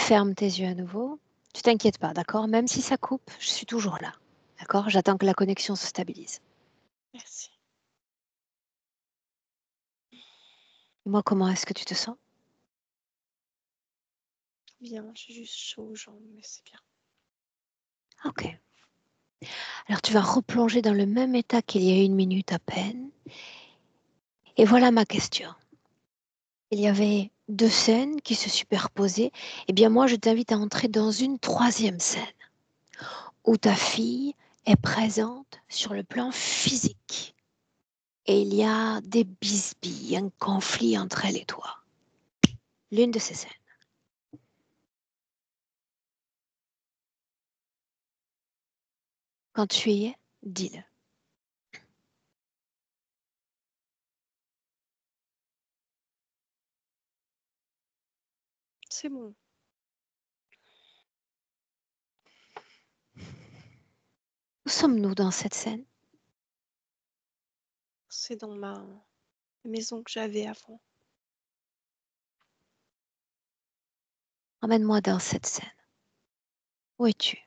fermes tes yeux à nouveau. Tu t'inquiètes pas, d'accord? Même si ça coupe, je suis toujours là. D'accord? J'attends que la connexion se stabilise. Merci. Dis-moi, comment est-ce que tu te sens? Bien, j'ai juste chaud aux jambes, mais c'est bien. Ok. Alors tu vas replonger dans le même état qu'il y a 1 minute à peine. Et voilà ma question. Il y avait 2 scènes qui se superposaient. Eh bien moi, je t'invite à entrer dans une troisième scène où ta fille est présente sur le plan physique. Et il y a des bisbilles, un conflit entre elle et toi. L'une de ces scènes. Quand tu y es, dis-le. C'est bon. Où sommes-nous dans cette scène? C'est dans ma maison que j'avais avant. Emmène-moi dans cette scène. Où es-tu?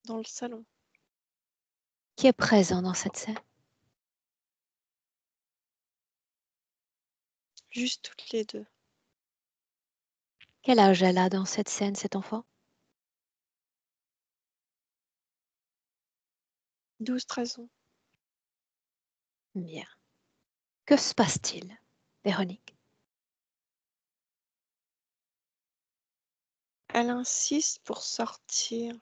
Dans le salon. Qui est présent dans cette scène? Juste toutes les deux. Quel âge elle a dans cette scène, cet enfant? 12-13 ans. Bien. Que se passe-t-il, Véronique? Elle insiste pour sortir.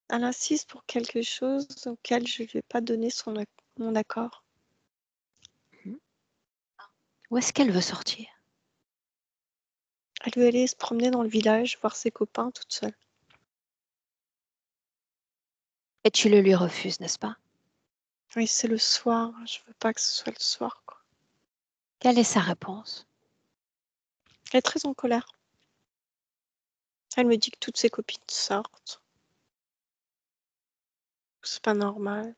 Elle insiste pour quelque chose auquel je ne lui ai pas donné mon accord. Où est-ce qu'elle veut sortir? Elle veut aller se promener dans le village, voir ses copains toute seule. Et tu le lui refuses, n'est-ce pas? Oui, c'est le soir. Je veux pas que ce soit le soir, quoi. Quelle est sa réponse? Elle est très en colère. Elle me dit que toutes ses copines sortent. C'est pas normal.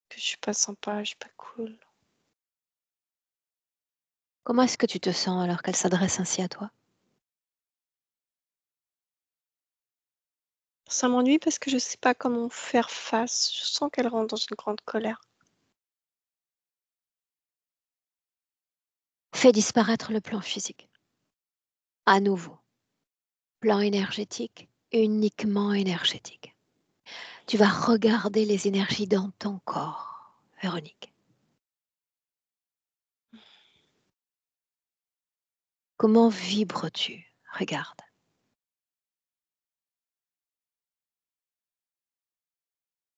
Que je suis pas sympa, je suis pas cool. Comment est-ce que tu te sens alors qu'elle s'adresse ainsi à toi? Ça m'ennuie parce que je sais pas comment faire face. Je sens qu'elle rentre dans une grande colère. Fais disparaître le plan physique. À nouveau. Plan énergétique, uniquement énergétique. Tu vas regarder les énergies dans ton corps, Véronique. Comment vibres-tu? Regarde.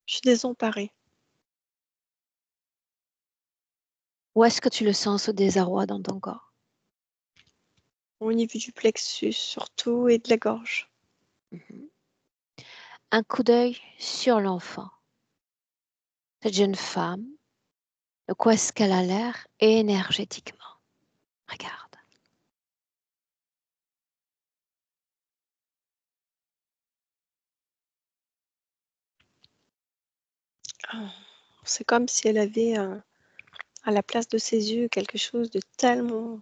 Je suis désemparée. Où est-ce que tu le sens, ce désarroi dans ton corps? Au niveau du plexus surtout et de la gorge. Mhm. Un coup d'œil sur l'enfant. Cette jeune femme, de quoi est-ce qu'elle a l'air énergétiquement? Regarde. Ah, c'est comme si elle avait à la place de ses yeux quelque chose de tellement...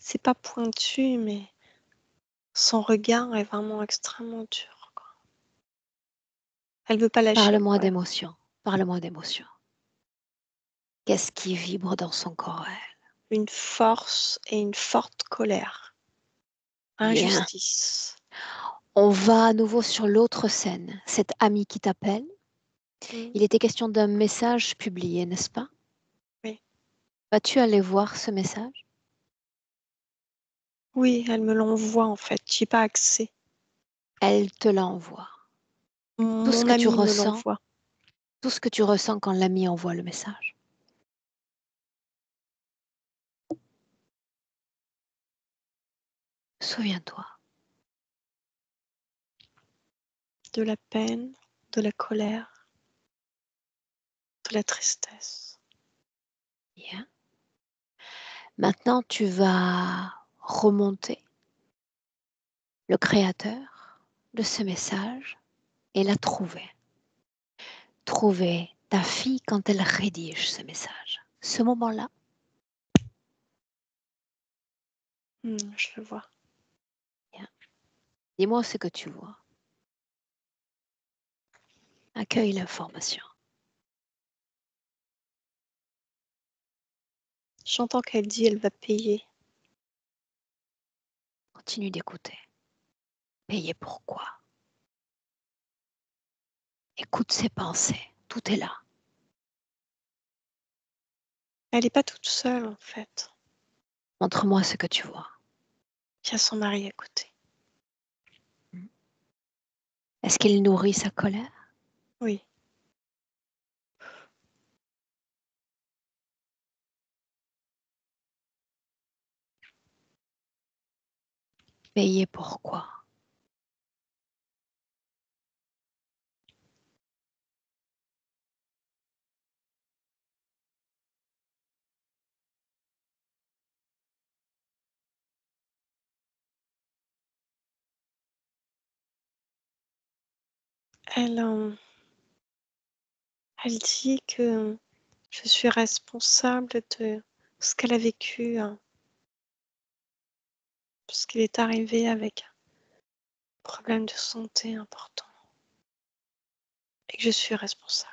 C'est pas pointu, mais son regard est vraiment extrêmement dur, quoi. Elle veut pas lâcher le Parle-moi colère. d'émotion. Parle-moi d'émotion. Qu'est-ce qui vibre dans son corps, elle? Une force et une forte colère. Bien. Injustice. On va à nouveau sur l'autre scène. Cet ami qui t'appelle. Mm. Il était question d'un message publié, n'est-ce pas? Oui. Vas-tu aller voir ce message? Oui, elle me l'envoie en fait. J'ai pas accès. Elle te l'envoie. Tout ce Mon que tu ami me ressens, l'envoie. tout ce que tu ressens quand l'ami envoie le message. Souviens-toi. De la peine, de la colère, de la tristesse. Bien. Maintenant, tu vas remonter le créateur de ce message et la trouver. Trouver ta fille quand elle rédige ce message. Ce moment-là, Je le vois. Bien. Dis-moi ce que tu vois. Accueille l'information. J'entends qu'elle dit elle va payer. Continue d'écouter. Payer pourquoi? Écoute ses pensées. Tout est là. Elle n'est pas toute seule en fait. Montre-moi ce que tu vois. Il y a son mari à côté. Est-ce qu'il nourrit sa colère? Oui. Payer pourquoi? Elle, elle dit que je suis responsable de ce qu'elle a vécu, parce qu'il est arrivé avec un problème de santé important et que je suis responsable.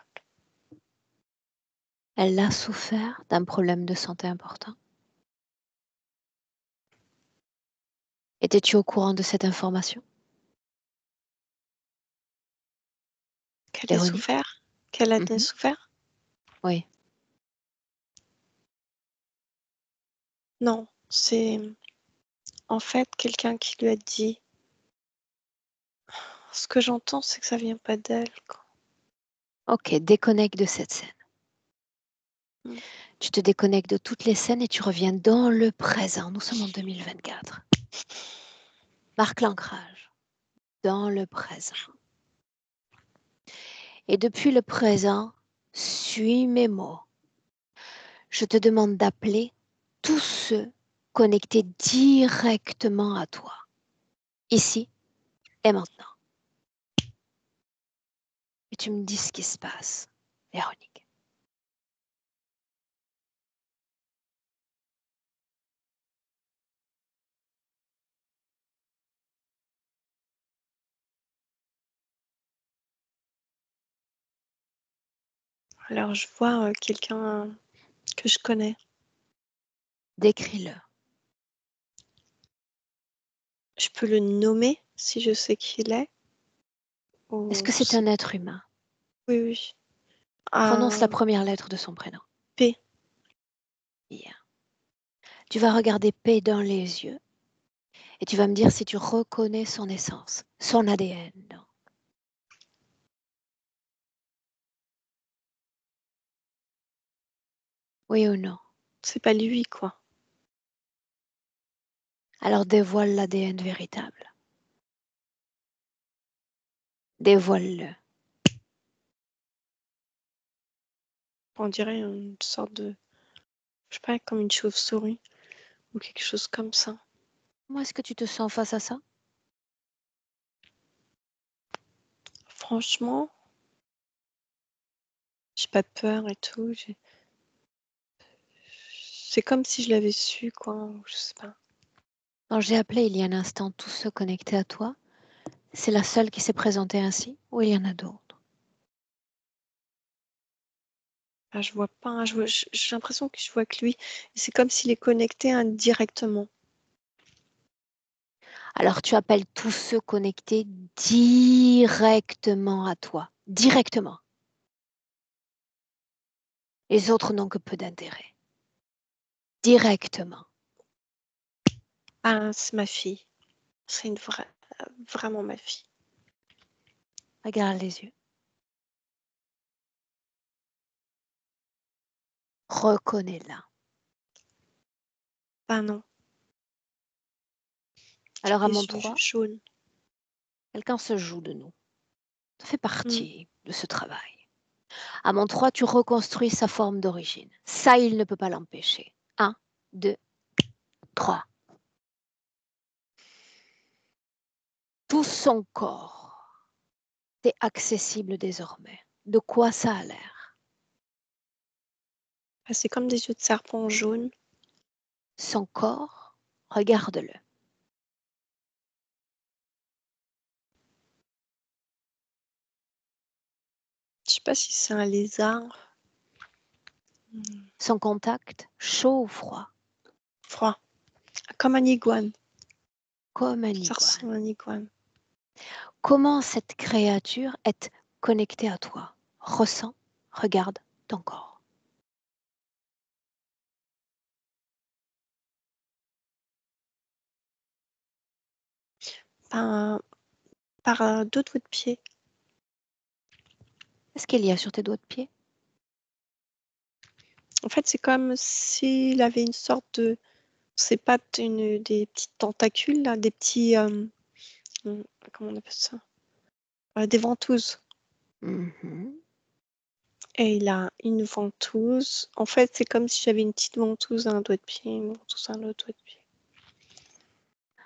Elle a souffert d'un problème de santé important. Étais-tu au courant de cette information, Qu'elle ait Véronique? souffert? Qu'elle a Mhm. souffert? Oui. Non, c'est en fait quelqu'un qui lui a dit. Ce que j'entends, c'est que ça vient pas d'elle, quoi. Ok, déconnecte de cette scène. Mmh. Tu te déconnectes de toutes les scènes et tu reviens dans le présent. Nous sommes en 2024. Marque l'ancrage dans le présent. Et depuis le présent, suis mes mots. Je te demande d'appeler tous ceux connectés directement à toi, ici et maintenant. Et tu me dis ce qui se passe, Véronique. Alors je vois, quelqu'un, que je connais. Décris-le. Je peux le nommer si je sais qui il est? Est-ce Ou que c'est un être humain? oui, oui. Prononce la Un première lettre de son prénom. P. Bien. Tu vas regarder P dans les yeux et tu vas me dire si tu reconnais son essence, son ADN. Donc. Oui ou non? C'est pas lui, quoi. Alors dévoile l'ADN véritable. Dévoile-le. On dirait une sorte de je sais pas, comme une chauve-souris ou quelque chose comme ça. Comment est-ce que tu te sens face à ça? Franchement, j'ai pas peur et tout, c'est comme si je l'avais su, quoi, ou je sais pas. Quand j'ai appelé il y a un instant tous ceux connectés à toi, c'est la seule qui s'est présentée ainsi ou il y en a d'autres? Ah, je vois pas, j'ai l'impression que je vois que lui et c'est comme s'il est connecté indirectement. Alors tu appelles tous ceux connectés directement à toi. Directement. Les autres n'ont que peu d'intérêt. Directement. Ah, c'est ma fille. C'est vraiment ma fille. Regarde les yeux. Reconnais-la. Ah non, Alors à les mon yeux 3, jaunes. quelqu'un se joue de nous. Ça fait Mmh. partie de ce travail. À mon 3, tu reconstruis sa forme d'origine. Ça, il ne peut pas l'empêcher. Un, 2, 3. Tout son corps est accessible désormais. De quoi ça a l'air? Ah, c'est comme des yeux de serpent jaunes. Son corps Regarde-le. Je sais pas si c'est un lézard. Son contact, chaud ou froid? Froid. Comme un iguane. Comme un Ça iguane. ressemble à un iguane. Comment cette créature est connectée à toi? Ressens, regarde ton corps. Par 2 doigts de pied. Qu'est-ce qu'il y a sur tes doigts de pied? En fait, c'est comme s'il avait une sorte de ses pattes, des petites tentacules, là, des petits, comment on appelle ça? Des ventouses. Mhm. Et il a une ventouse. En fait, c'est comme si j'avais une petite ventouse à un doigt de pied, une ventouse à un autre doigt de pied.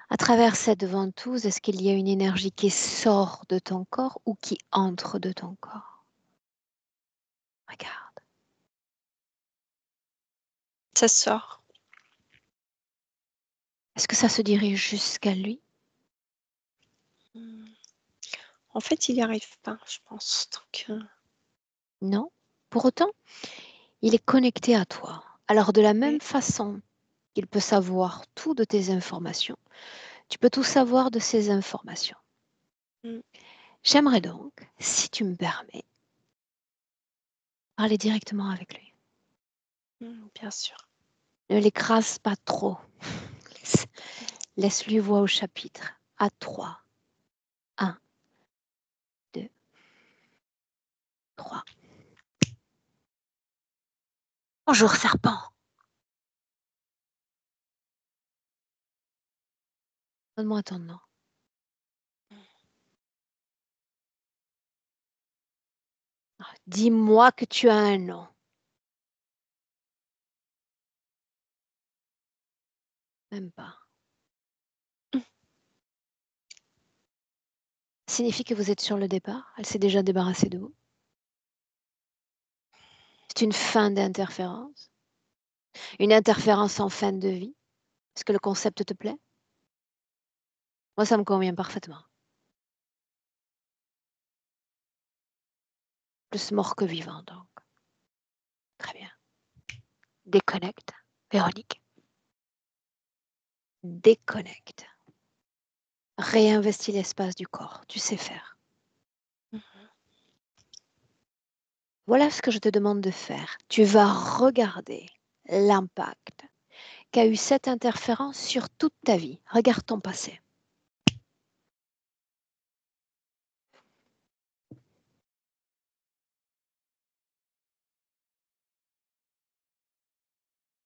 À travers cette ventouse, est-ce qu'il y a une énergie qui sort de ton corps ou qui entre de ton corps? Regarde. Ça sort. Est-ce que ça se dirige jusqu'à lui? En fait, il n'y arrive pas, je pense. Donc, Non. Pour autant, il est connecté à toi. Alors de la même oui. façon qu'il peut savoir tout de tes informations, tu peux tout savoir de ses informations. Mm, J'aimerais donc, si tu me permets, parler directement avec lui. bien sûr. Ne l'écrase pas trop. Laisse-lui voix au chapitre. À 3. 1, 2, 3. Bonjour, serpent. Donne-moi ton nom. Dis-moi que tu as un nom. Même pas. Ça signifie que vous êtes sur le départ. Elle s'est déjà débarrassée de vous. C'est une fin d'interférence. Une interférence en fin de vie. Est-ce que le concept te plaît? Moi, ça me convient parfaitement. Plus mort que vivant, donc. Très bien. Déconnecte. Véronique. Déconnecte. Réinvestis l'espace du corps. Tu sais faire. Voilà ce que je te demande de faire. Tu vas regarder l'impact qu'a eu cette interférence sur toute ta vie. Regarde ton passé.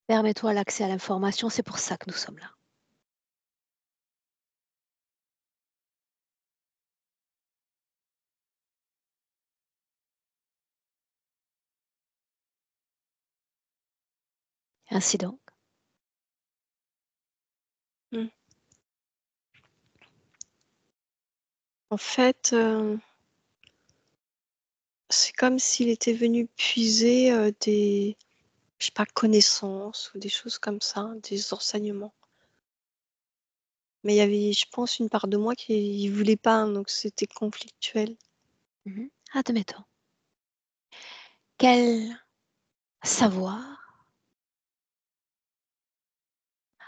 Permets-toi l'accès à l'information, c'est pour ça que nous sommes là. Ainsi donc, Mm. En fait, c'est comme s'il était venu puiser des, je sais pas, connaissances ou des choses comme ça, des enseignements. Mais il y avait, je pense, une part de moi qui ne voulait pas, donc c'était conflictuel. admettons. Quel savoir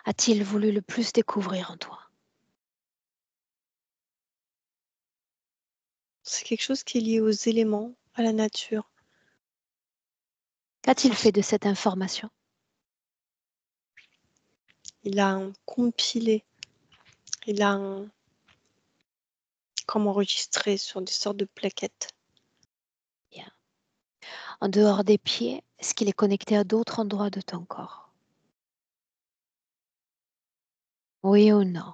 a-t-il voulu le plus découvrir en toi? C'est quelque chose qui est lié aux éléments, à la nature. Qu'a-t-il fait de cette information? Il a compilé, il a comme enregistré sur des sortes de plaquettes. Bien. En dehors des pieds, est-ce qu'il est connecté à d'autres endroits de ton corps? Oui ou non?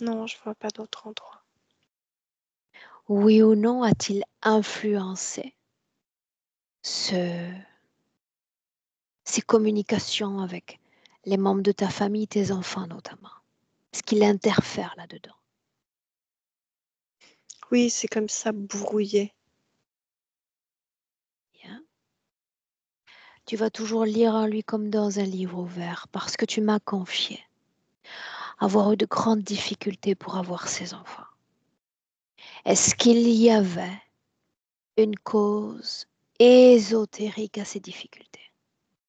Non, je vois pas d'autres endroits. Oui ou non a-t-il influencé ce- ces communications avec les membres de ta famille, tes enfants notamment? Est-ce qu'il interfère là-dedans? Oui, c'est comme ça brouillé. Bien. Tu vas toujours lire en lui comme dans un livre ouvert parce que tu m'as confié. avoir eu de grandes difficultés pour avoir ces enfants. Est-ce qu'il y avait une cause ésotérique à ces difficultés?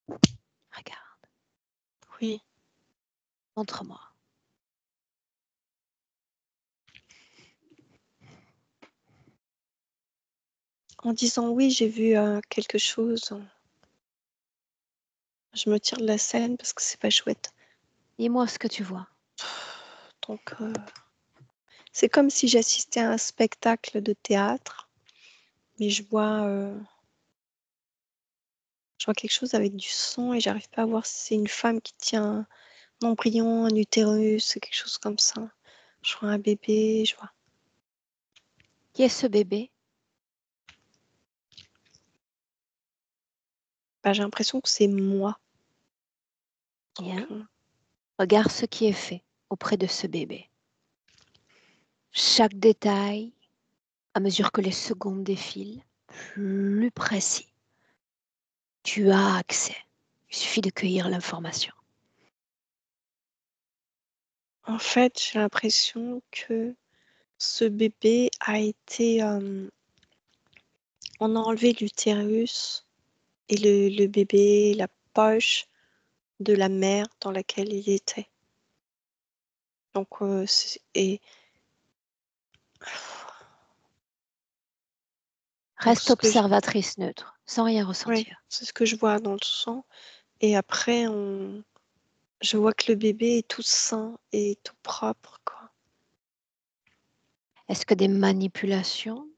Regarde, Oui. montre-moi. En disant oui, j'ai vu quelque chose. Je me tire de la scène parce que c'est pas chouette. Dis-moi ce que tu vois. Donc, c'est comme si j'assistais à un spectacle de théâtre, mais je vois quelque chose avec du sang et j'arrive pas à voir si c'est une femme qui tient un embryon, un utérus, quelque chose comme ça. Je vois un bébé, je vois. Qui est ce bébé? J'ai l'impression que c'est moi. Bien. Donc, Regarde ce qui est fait auprès de ce bébé. Chaque détail, à mesure que les secondes défilent, plus précis. Tu as accès. Il suffit de cueillir l'information. en fait, j'ai l'impression que ce bébé a été... on a enlevé l'utérus et le bébé, la poche de la mère dans laquelle il était. Donc, et donc Reste ce que je, observatrice neutre, sans rien ouais, ressentir. c'est ce que je vois dans le sang. Et après, je vois que le bébé est tout sain et tout propre, quoi. Est-ce que des manipulations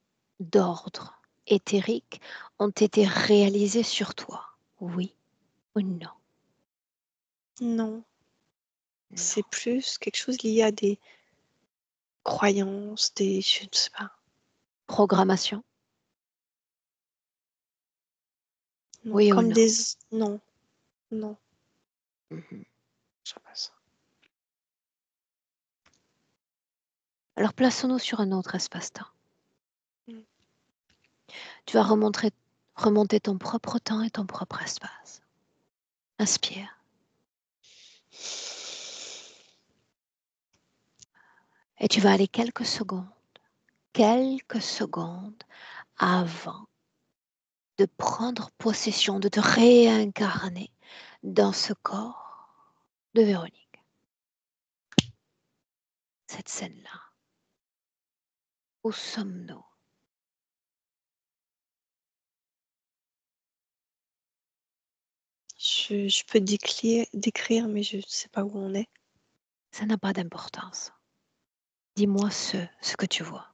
d'ordre éthérique ont été réalisées sur toi? Oui ou non? Non, c'est Non. plus quelque chose lié à des croyances, je ne sais pas. Programmation? Non, Oui ou comme non? non, non, Mhm. je sais pas ça. Alors plaçons-nous sur un autre espace-temps. Mm. Tu vas remonter ton propre temps et ton propre espace. Inspire. Et tu vas aller quelques secondes avant de prendre possession, de te réincarner dans ce corps de Véronique. Cette scène-là. Où sommes-nous? Je peux décrire, mais je ne sais pas où on est. Ça n'a pas d'importance. Dis-moi ce que tu vois.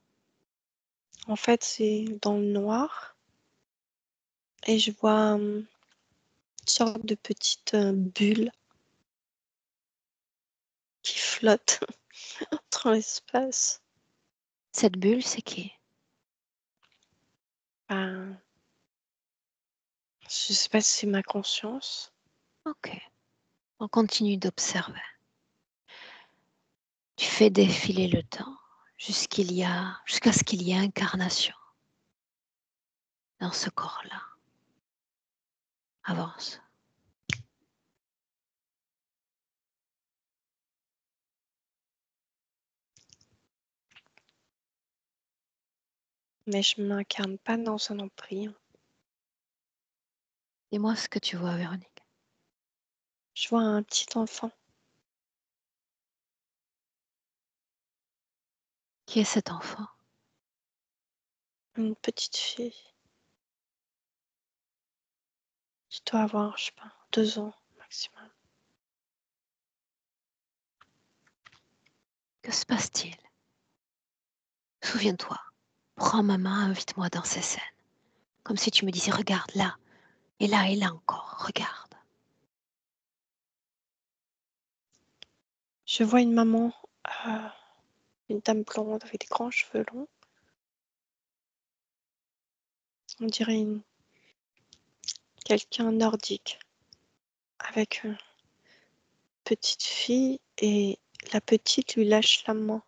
En fait, c'est dans le noir et je vois une sorte de petite bulle qui flotte dans l'espace. Cette bulle, c'est qui? Ben, je sais pas si c'est ma conscience. Ok. On continue d'observer. Tu fais défiler le temps jusqu'à ce qu'il y ait incarnation dans ce corps-là. Avance. Mais je m'incarne pas dans un embryon. Dis-moi ce que tu vois, Véronique. Je vois un petit enfant, Qui est cet enfant? une petite fille. Je dois avoir, je sais pas, 2 ans maximum. Que se passe-t-il? Souviens-toi. Prends ma main, invite-moi dans ces scènes. Comme si tu me disais, regarde là, et là encore, regarde. Je vois une maman, euh, une dame blonde avec des grands cheveux longs. On dirait quelqu'un nordique avec une petite fille et la petite lui lâche la main.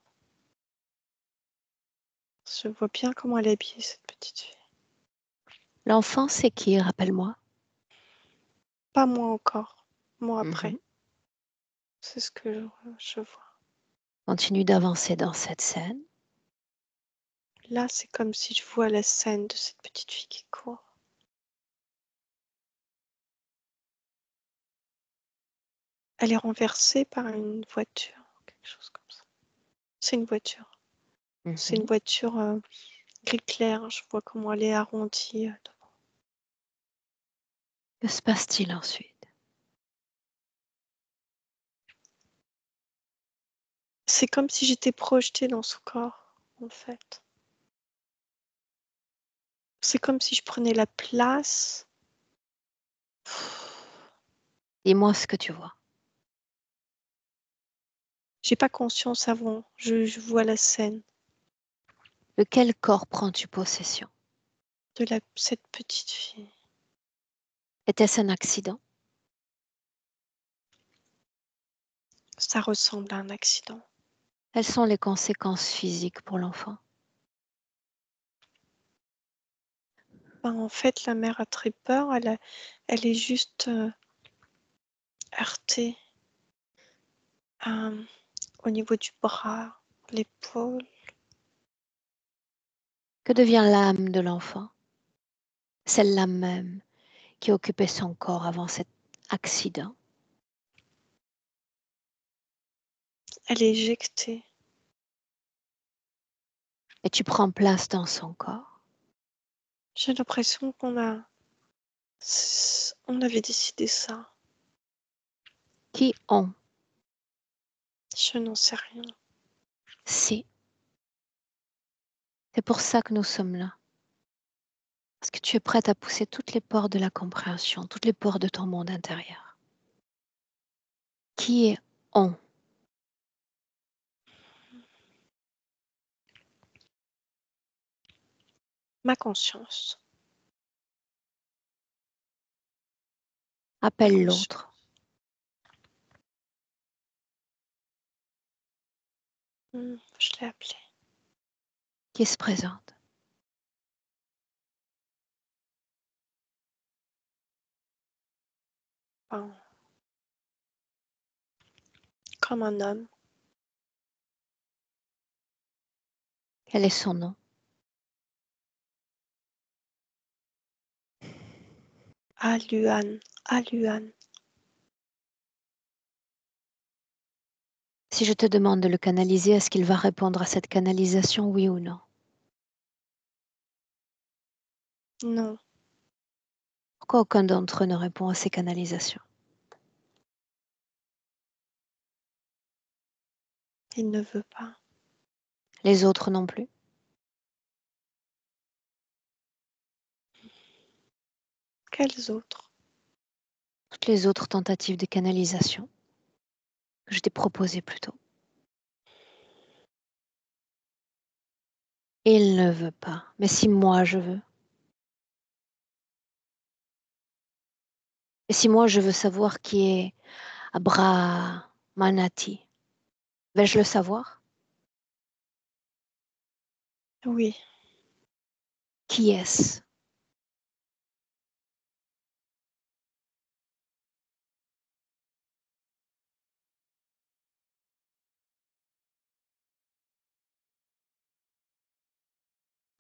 Je vois bien comment elle est habillée, cette petite fille. L'enfant, c'est qui, rappelle-moi? Pas moi encore, moi Mhm. après. C'est ce que je vois. Continue d'avancer dans cette scène. Là, c'est comme si je vois la scène de cette petite fille qui court. Elle est renversée par une voiture, quelque chose comme ça. C'est une voiture. C'est une voiture gris clair. Je vois comment elle est arrondie. Que se passe-t-il ensuite? C'est comme si j'étais projetée dans son corps, en fait. C'est comme si je prenais la place. Dis-moi ce que tu vois. J'ai pas conscience avant. Je vois la scène De quel corps prends-tu possession? de cette petite fille. Était-ce un accident? Ça ressemble à un accident. Quelles sont les conséquences physiques pour l'enfant? Ben, en fait, la mère a très peur. Elle est juste heurtée au niveau du bras, l'épaule. Que devient l'âme de l'enfant? Celle-là même qui occupait son corps avant cet accident. Elle est éjectée. Et tu prends place dans son corps. J'ai l'impression on avait décidé ça. Qui ont? Je n'en sais rien. Si. C'est pour ça que nous sommes là. Parce que tu es prête à pousser toutes les portes de la compréhension, toutes les portes de ton monde intérieur. Qui est on? Ma conscience. Ma Appelle conscience. l'autre. Je l'ai appelée. Qui se présente. Ben, comme un homme. Quel est son nom? Aluan. Aluan. Si je te demande de le canaliser, est-ce qu'il va répondre à cette canalisation, oui ou non? Non, Pourquoi aucun d'entre eux ne répond à ces canalisations? il ne veut pas. Les autres non plus? Quels autres? Toutes les autres tentatives de canalisation que je t'ai proposées plus tôt. Il ne veut pas. Mais si moi je veux? Et si moi je veux savoir qui est Abra Manati, vais-je le savoir? Oui, Qui est-ce?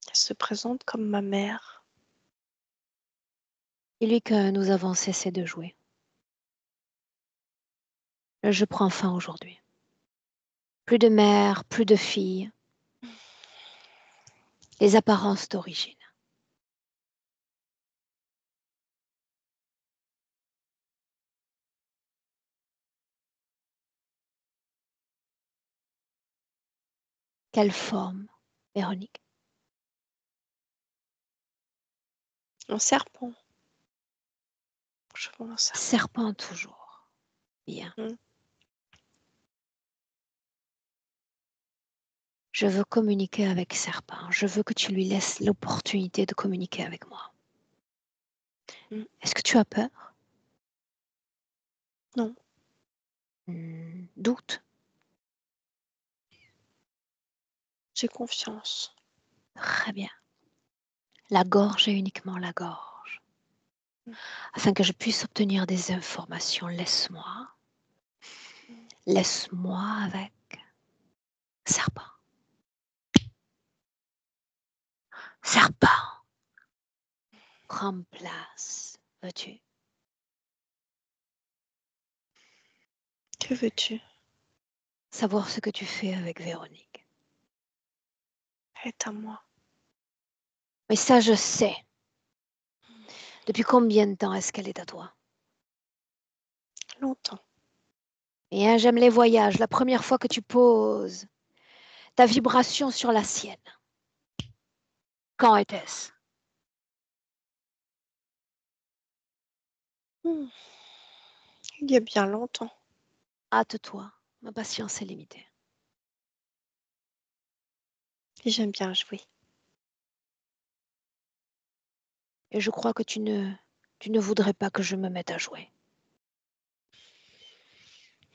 elle se présente comme ma mère. Dis-lui que nous avons cessé de jouer. Le jeu prend fin aujourd'hui. Plus de mère, plus de fille. Les apparences d'origine. Quelle forme, Véronique? Un serpent. Je vois un serpent. Serpent toujours. Bien. Mm. Je veux communiquer avec Serpent. Je veux que tu lui laisses l'opportunité de communiquer avec moi. Mm. Est-ce que tu as peur? Non, Doute? j'ai confiance. Très bien. La gorge et uniquement la gorge. Mm. Afin que je puisse obtenir des informations, laisse-moi. Laisse-moi avec. Serpent, prends place, veux-tu? Que veux-tu? Savoir ce que tu fais avec Véronique. Elle est à moi. Mais ça, je sais. Depuis combien de temps est-ce qu'elle est à toi? Longtemps. Et hein, j'aime les voyages. La première fois que tu poses ta vibration sur la sienne. Quand était-ce? Hmm. Il y a bien longtemps. Hâte-toi, ma patience est limitée. Et j'aime bien jouer. Et je crois que tu ne voudrais pas que je me mette à jouer.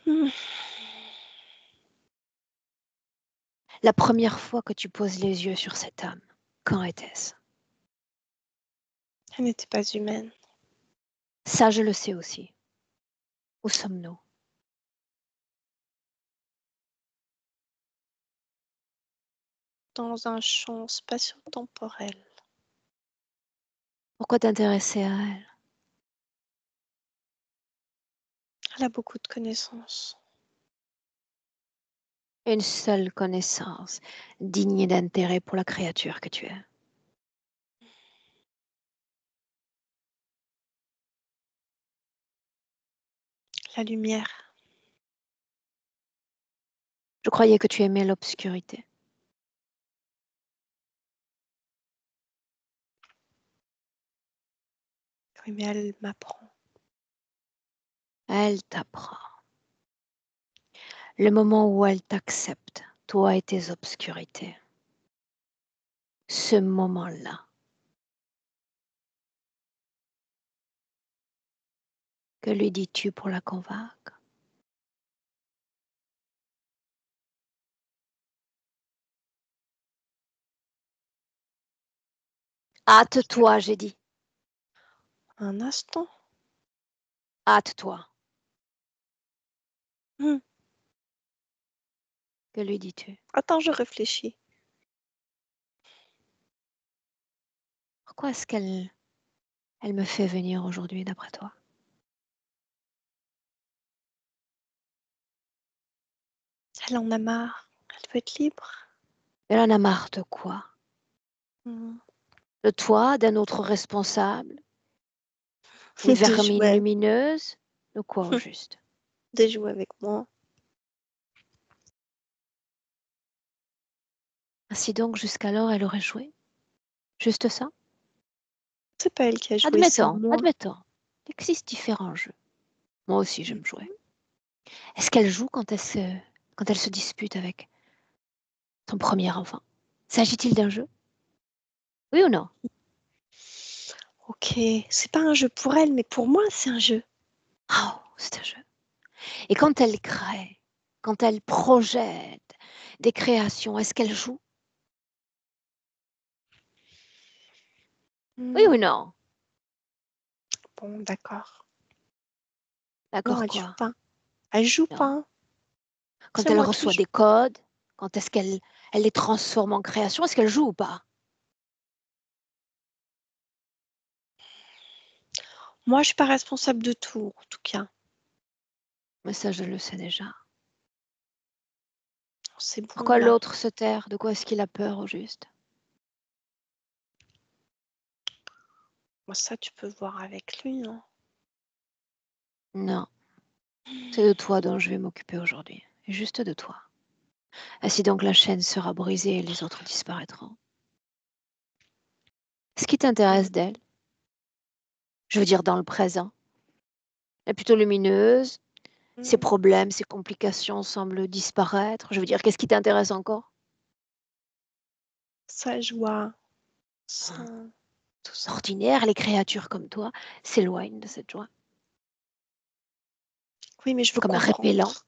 Hmm. La première fois que tu poses les yeux sur cette âme, quand était-ce? Elle n'était pas humaine. Ça, je le sais aussi. Où sommes-nous? Dans un champ spatio-temporel. Pourquoi t'intéresser à elle? Elle a beaucoup de connaissances. Une seule connaissance digne d'intérêt pour la créature que tu es. La lumière. Je croyais que tu aimais l'obscurité. Oui, mais elle m'apprend. Elle t'apprend. Le moment où elle t'accepte, toi et tes obscurités. Ce moment-là. Que lui dis-tu pour la convaincre? Hâte-toi, j'ai dit. Un instant. Hâte-toi. Hmm. Que lui dis-tu? Attends, je réfléchis. Pourquoi est-ce qu'elle me fait venir aujourd'hui, d'après toi? Elle en a marre. Elle veut être libre. Elle en a marre de quoi? Hmm. De toi, d'un autre responsable? Une De vermine jouer. lumineuse? De quoi au juste? De jouer avec moi. Ainsi donc, jusqu'alors, elle aurait joué? Juste ça? C'est pas elle qui a joué, c'est Admettons, moi. admettons. Il existe différents jeux. Moi aussi, j'aime jouer. Est-ce qu'elle joue quand elle se dispute avec son premier enfant? S'agit-il d'un jeu? Oui ou non? Ok, c'est pas un jeu pour elle, mais pour moi, c'est un jeu. Oh, c'est un jeu. Et quand elle crée, quand elle projette des créations, est-ce qu'elle joue? Oui ou Hmm. non? Bon, d'accord. Non, D'accord elle joue quoi? pas. Elle joue Non. pas. Quand C'est elle moi qui reçoit joue. des codes, quand est-ce qu'elle les transforme en création, est-ce qu'elle joue ou pas? Moi, je suis pas responsable de tout, en tout cas. Mais ça, je le sais déjà. C'est bon, Pourquoi là. l'autre se terre? De quoi est-ce qu'il a peur au juste? Moi, ça, tu peux voir avec lui, hein. Non, c'est de toi dont je vais m'occuper aujourd'hui. Et juste de toi. Ainsi donc la chaîne sera brisée et les autres disparaîtront. Ce qui Hmm. t'intéresse d'elle, je veux dire dans le présent, elle est plutôt lumineuse, ses Hmm. problèmes, ses complications semblent disparaître. Je veux dire, qu'est-ce qui t'intéresse encore? Sa joie, Hein. son... tout ça. Ordinaire, les créatures comme toi s'éloignent de cette joie. Oui, mais je veux Comme un répellent. comprendre.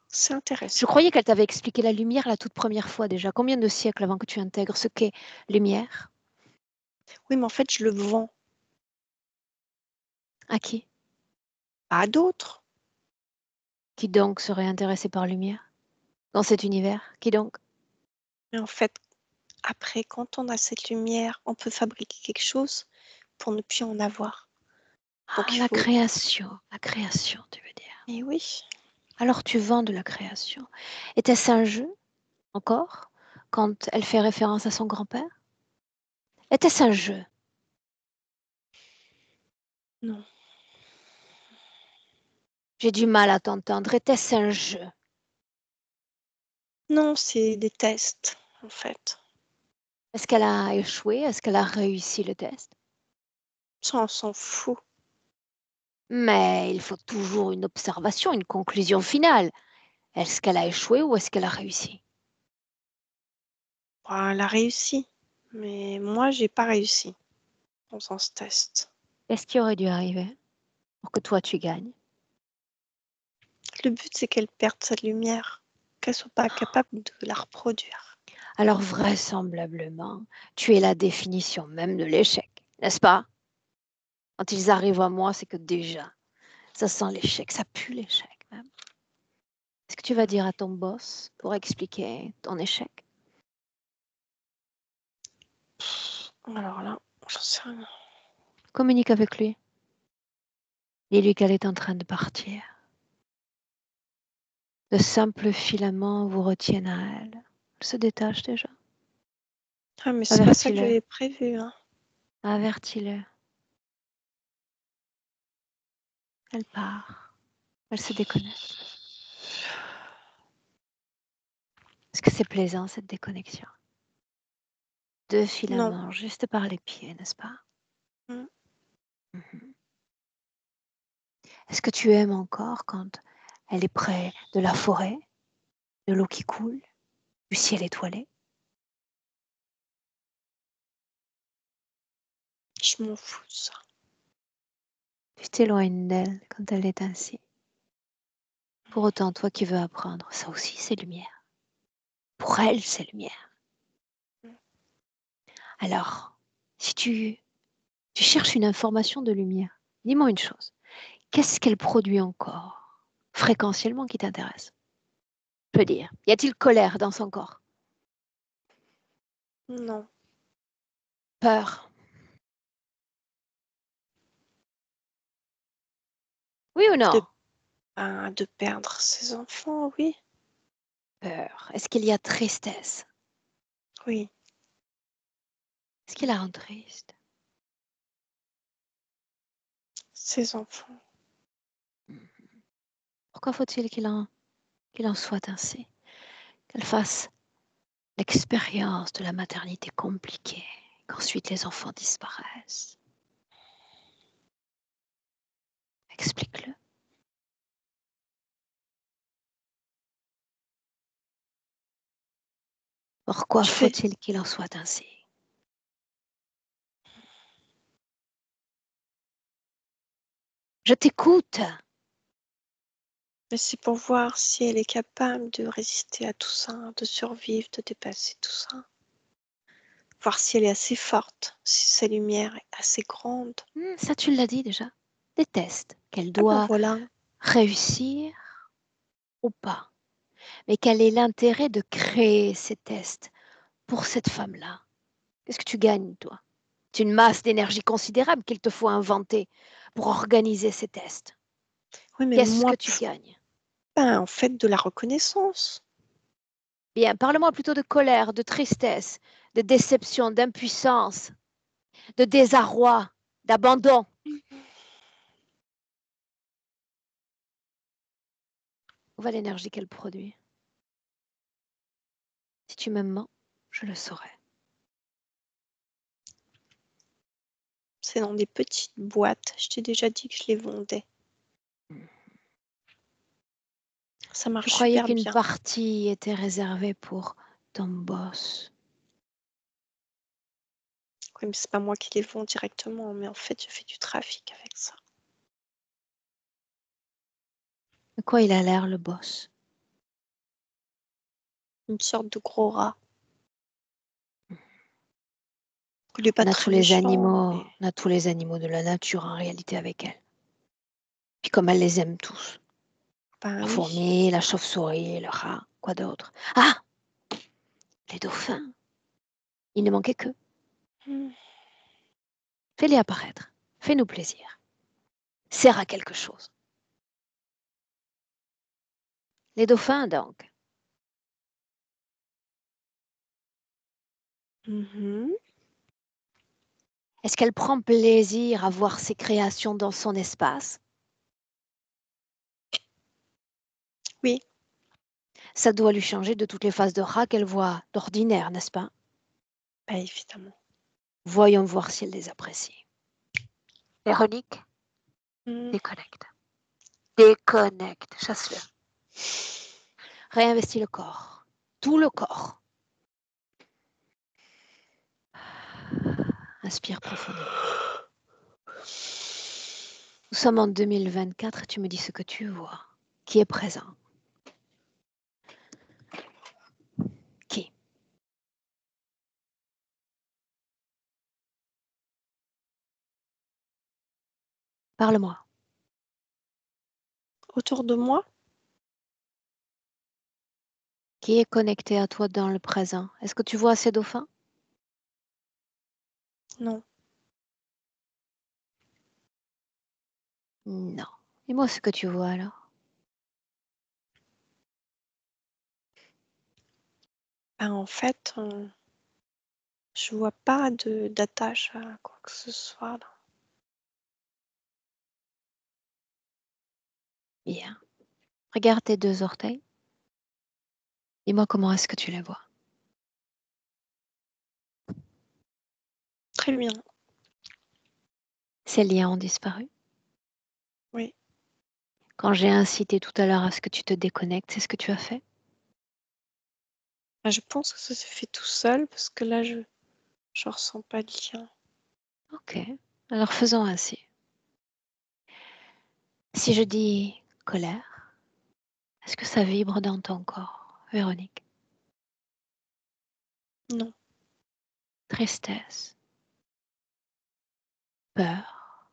C'est Je intéressant. croyais qu'elle t'avait expliqué la lumière la toute première fois déjà. Combien de siècles avant que tu intègres ce qu'est lumière? Oui, mais en fait, je le vends À qui? à d'autres. Qui donc serait intéressé par lumière? Dans cet univers? Qui donc? Mais en fait, après, quand on a cette lumière, on peut fabriquer quelque chose pour ne plus en avoir. Donc Ah, il faut la création, tu veux dire. et oui, Alors tu vends de la création. Était-ce un jeu, encore, quand elle fait référence à son grand-père? Était-ce un jeu? non. J'ai du mal à t'entendre. Était-ce un jeu? Non, c'est des tests, en fait. Est-ce qu'elle a échoué? Est-ce qu'elle a réussi le test? Ça, on s'en fout. Mais il faut toujours une observation, une conclusion finale. Est-ce qu'elle a échoué ou est-ce qu'elle a réussi? Bah, elle a réussi, mais moi, j'ai pas réussi en faisant ce test. Qu'est-ce qui aurait dû arriver pour que toi tu gagnes? Le but, c'est qu'elle perde sa lumière, qu'elle soit pas capable de la reproduire. Alors vraisemblablement, tu es la définition même de l'échec, n'est-ce pas? Quand ils arrivent à moi, c'est que déjà, ça sent l'échec, ça pue l'échec même. Est-ce que tu vas dire à ton boss pour expliquer ton échec? Alors là, j'en sais rien. Communique avec lui. Dis-lui qu'elle est en train de partir. De simples filaments vous retiennent à elle. Elle se détache déjà. Ah, mais c'est pas ça que Avertis-le. j'avais prévu, hein. Avertis-le. Elle part. Elle se déconnecte. Est-ce que c'est plaisant cette déconnexion? Deux Non. filaments juste par les pieds, n'est-ce pas? Mm. Mhm. Est-ce que tu aimes encore quand elle est près de la forêt, de l'eau qui coule, du ciel étoilé? Je m'en fous de ça. Tu t'éloignes d'elle quand elle est ainsi. Pour autant, toi qui veux apprendre, ça aussi c'est lumière. Pour elle, c'est lumière. Alors, si tu cherches une information de lumière, dis-moi une chose. Qu'est-ce qu'elle produit encore, fréquentiellement, qui t'intéresse? Je veux dire, y a-t-il colère dans son corps? Non. Peur? Oui ou De, non? de perdre ses enfants, oui. Peur. Est-ce qu'il y a tristesse? Oui. Est-ce qu'il la rend triste? Ses enfants. Pourquoi faut-il qu'il en soit ainsi? Qu'elle fasse l'expérience de la maternité compliquée, qu'ensuite les enfants disparaissent? Explique-le. Pourquoi Je fais. faut-il qu'il en soit ainsi? Je t'écoute. Mais c'est pour voir si elle est capable de résister à tout ça, de survivre, de dépasser tout ça. Voir si elle est assez forte, si sa lumière est assez grande. Ça, tu l'as dit déjà. Des tests qu'elle Ah ben doit voilà. réussir ou pas. Mais quel est l'intérêt de créer ces tests pour cette femme-là? Qu'est-ce que tu gagnes, toi? C'est une masse d'énergie considérable qu'il te faut inventer pour organiser ces tests. Oui, mais Qu'est-ce moi, que tu gagnes? ben, en fait, de la reconnaissance. Bien, parle-moi plutôt de colère, de tristesse, de déception, d'impuissance, de désarroi, d'abandon. Où va l'énergie qu'elle produit? Si tu me mens, je le saurai. C'est dans des petites boîtes. Je t'ai déjà dit que je les vendais. Ça Je marche croyais super qu'une bien. partie était réservée pour ton boss. Oui, mais c'est pas moi qui les vends directement, mais en fait, je fais du trafic avec ça. De quoi il a l'air, le boss? Une sorte de gros rat. Il est pas On a très tous les méchant, animaux, mais on a tous les animaux de la nature en réalité avec elle. Puis comme elle les aime tous. ben La oui. fourmi, la chauve-souris, le rat, quoi d'autre? Ah! Les dauphins. Il ne manquait que. Hmm. Fais-les apparaître. Fais-nous plaisir. Sert à quelque chose. Les dauphins, donc. Mhm. Est-ce qu'elle prend plaisir à voir ses créations dans son espace? Oui, Ça doit lui changer de toutes les phases de rat qu'elle voit d'ordinaire, n'est-ce pas? bah, évidemment. Voyons voir si elle les apprécie. Véronique, Hmm. déconnecte. Déconnecte, chasse-le. Réinvestis le corps. Tout le corps. Inspire profondément. Nous sommes en 2024 et tu me dis ce que tu vois. Qui est présent? Qui? Parle-moi. Autour de moi, Qui est connecté à toi dans le présent? Est-ce que tu vois ces dauphins? non. Non. Dis-moi ce que tu vois alors. Bah, en fait, je vois pas d'attache à quoi que ce soit là. Bien. Regarde tes deux orteils. Dis-moi comment est-ce que tu les vois. Très bien, Ces liens ont disparu. oui. Quand j'ai incité tout à l'heure à ce que tu te déconnectes, c'est ce que tu as fait? Bah, je pense que ça s'est fait tout seul parce que là, je ressens pas de lien. Ok. Alors faisons ainsi. Si je dis colère, est-ce que ça vibre dans ton corps, Véronique? Non, Tristesse, peur,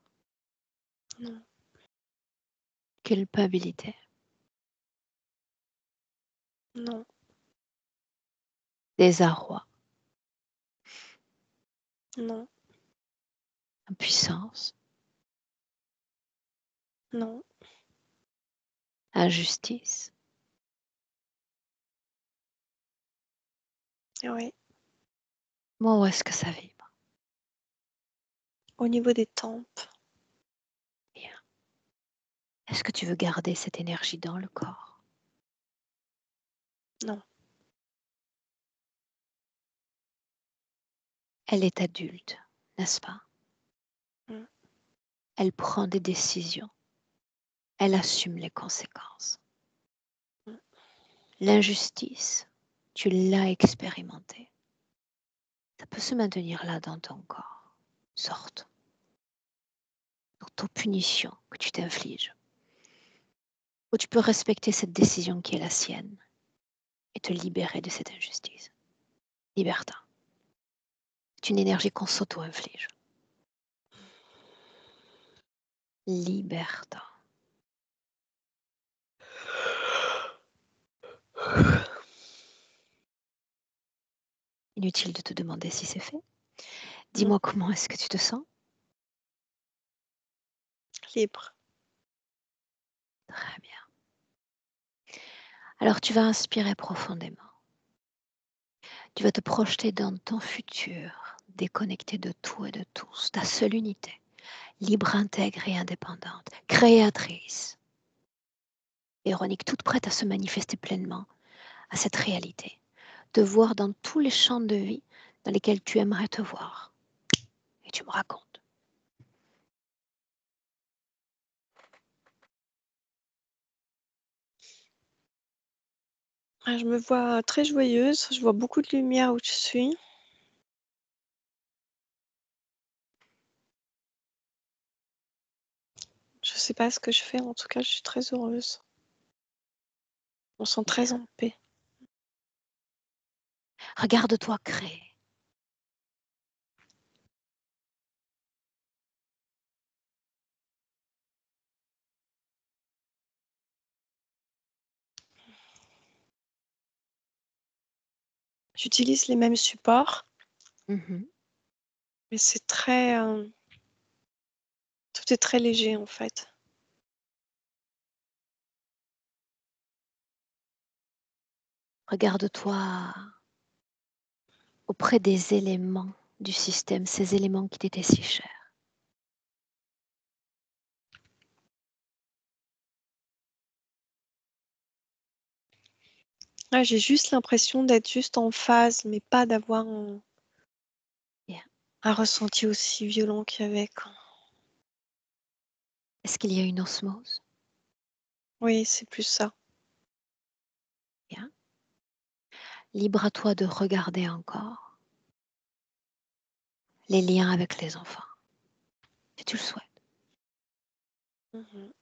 non, culpabilité, non, désarroi, non, impuissance, non. injustice. Oui. Moi, où est-ce que ça vibre? Au niveau des tempes, Bien. Est-ce que tu veux garder cette énergie dans le corps? non. Elle est adulte, n'est-ce pas? Mm. Elle prend des décisions. Elle assume les conséquences. Mm. L'injustice, tu l'as expérimentée. Ça peut se maintenir là dans ton corps. Sorte. Punition que tu t'infliges. Ou tu peux respecter cette décision qui est la sienne et te libérer de cette injustice. Libertin. C'est une énergie qu'on s'auto-inflige. Libertin. Inutile de te demander si c'est fait. Mm. Dis-moi comment est-ce que tu te sens? Libre. Très bien. Alors tu vas inspirer profondément. Tu vas te projeter dans ton futur, déconnecté de tout et de tous, ta seule unité, libre, intègre et indépendante, créatrice. Véronique, toute prête à se manifester pleinement à cette réalité, te voir dans tous les champs de vie dans lesquels tu aimerais te voir. Et tu me racontes. Ah, je me vois très joyeuse, je vois beaucoup de lumière où je suis. Je sais pas ce que je fais, en tout cas, je suis très heureuse. On sent très Bien. en paix. Regarde-toi créer. J'utilise les mêmes supports. Mhm. Mais c'est très, tout est très léger en fait. Regarde-toi auprès des éléments du système, ces éléments qui t'étaient si chers. Ouais, j'ai juste l'impression d'être juste en phase, mais pas d'avoir Bien. un ressenti aussi violent qu'il y avait quand. Est-ce qu'il y a une osmose? Oui, c'est plus ça. Bien. Libre à toi de regarder encore les liens avec les enfants, si tu le souhaites. Mhm.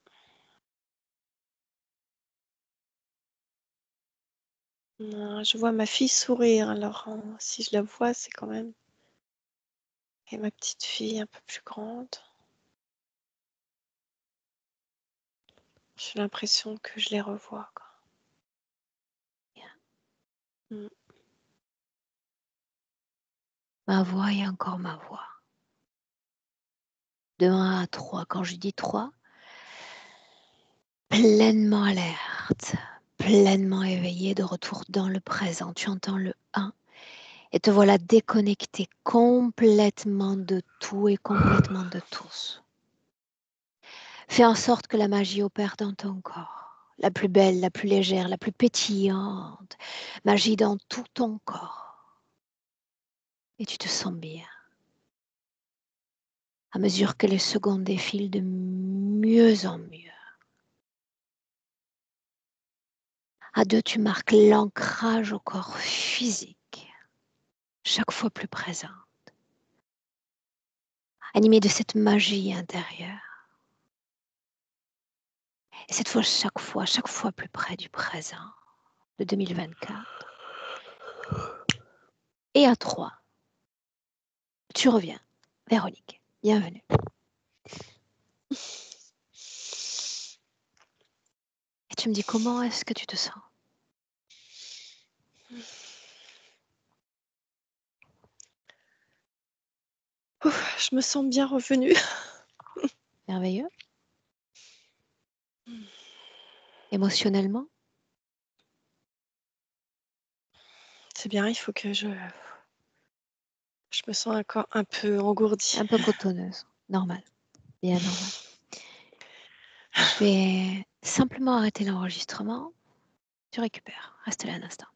Je vois ma fille sourire, alors si je la vois, c'est quand même. Et ma petite fille un peu plus grande. J'ai l'impression que je les revois, quoi. Bien. Mm. Ma voix et encore ma voix. De 1 à 3, quand je dis 3, pleinement alerte, pleinement éveillé, de retour dans le présent. Tu entends le 1 et te voilà déconnecté complètement de tout et complètement de tous. Fais en sorte que la magie opère dans ton corps, la plus belle, la plus légère, la plus pétillante, magie dans tout ton corps. Et tu te sens bien. À mesure que les secondes défilent de mieux en mieux. À 2, tu marques l'ancrage au corps physique, chaque fois plus présent, animé de cette magie intérieure. Et cette fois, chaque fois plus près du présent, de 2024. Et à 3, tu reviens. Véronique, bienvenue. Et tu me dis comment est-ce que tu te sens? Ouf, je me sens bien revenue. Merveilleux. Émotionnellement? C'est bien, il faut que je me sens encore un peu engourdie. Un peu cotonneuse. Normal. Bien normal. Je vais simplement arrêter l'enregistrement. Tu récupères. Reste là un instant.